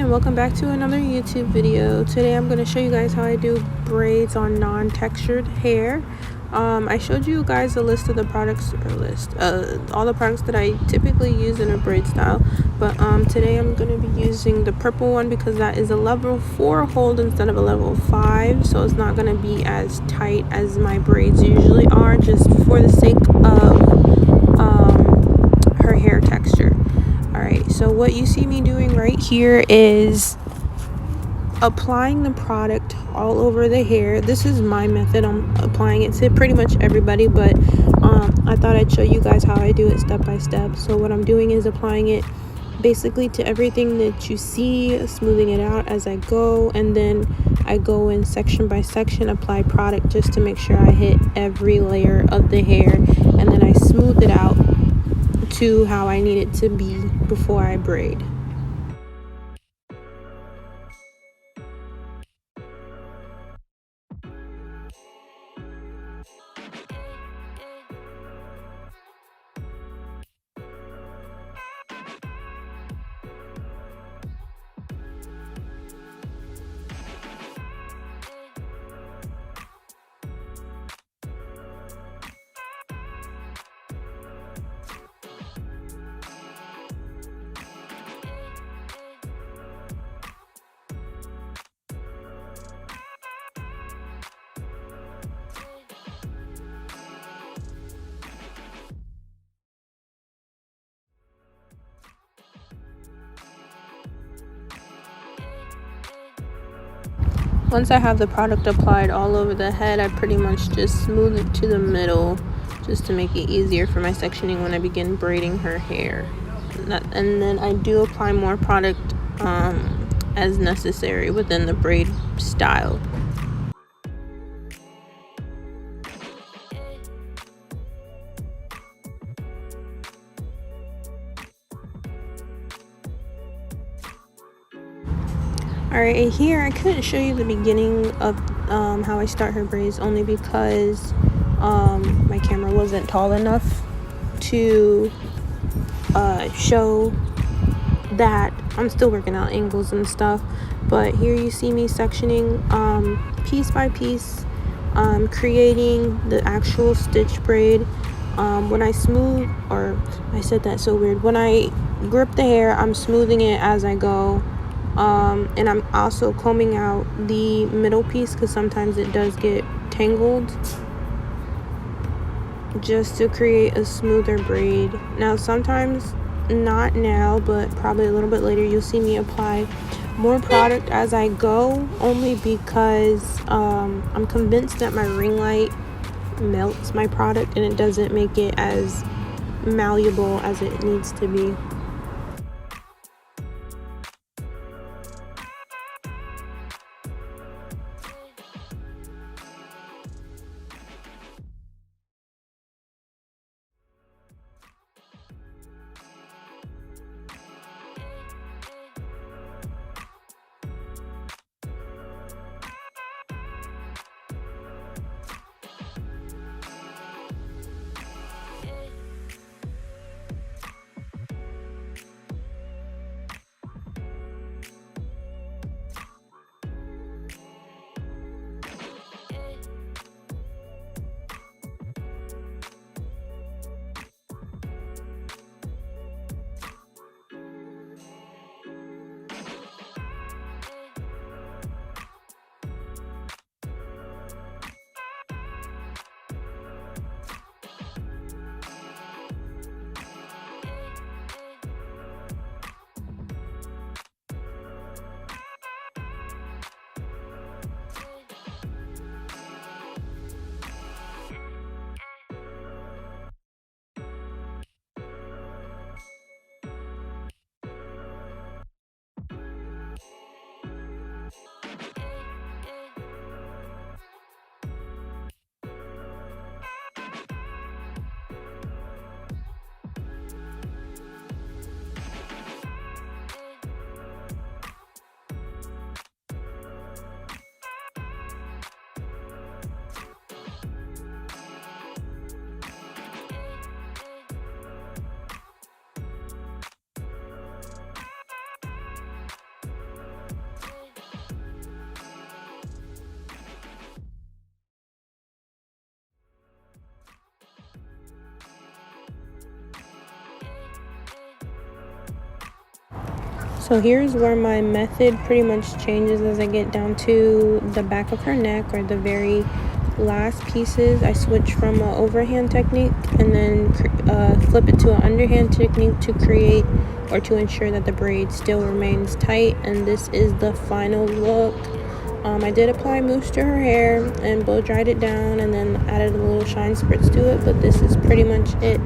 everyone, welcome back to another YouTube video. Today I'm going to show you guys how I do braids on non-textured hair. I showed you guys a list of the products, all the products that I typically use in a braid style, but today I'm going to be using the purple one because that is a level 4 hold instead of a level 5, so it's not going to be as tight as my braids usually are, just for the sake of her hair texture. Alright, so what you see me doing right here is applying the product all over the hair. This is my method. I'm applying it to pretty much everybody, but I thought I'd show you guys how I do it step by step. So what I'm doing is applying it basically to everything that you see, smoothing it out as I go, and then I go in section by section, apply product just to make sure I hit every layer of the hair, and then I smooth it out to how I need it to be before I braid. Once I have the product applied all over the head, I pretty much just smooth it to the middle just to make it easier for my sectioning when I begin braiding her hair. And then I do apply more product as necessary within the braid style. Alright, here I couldn't show you the beginning of how I start her braids only because my camera wasn't tall enough to show that. I'm still working out angles and stuff, but here you see me sectioning piece by piece, creating the actual stitch braid. When I smooth, or I said that so weird, when I grip the hair, I'm smoothing it as I go. And I'm also combing out the middle piece because sometimes it does get tangled, just to create a smoother braid. Now sometimes, not now, but probably a little bit later, you'll see me apply more product as I go, only because I'm convinced that my ring light melts my product and it doesn't make it as malleable as it needs to be. So here's where my method pretty much changes as I get down to the back of her neck, or the very last pieces. I switch from an overhand technique and then flip it to an underhand technique to create, or to ensure that the braid still remains tight. And this is the final look. I did apply mousse to her hair and blow dried it down, and then added a little shine spritz to it, but this is pretty much it.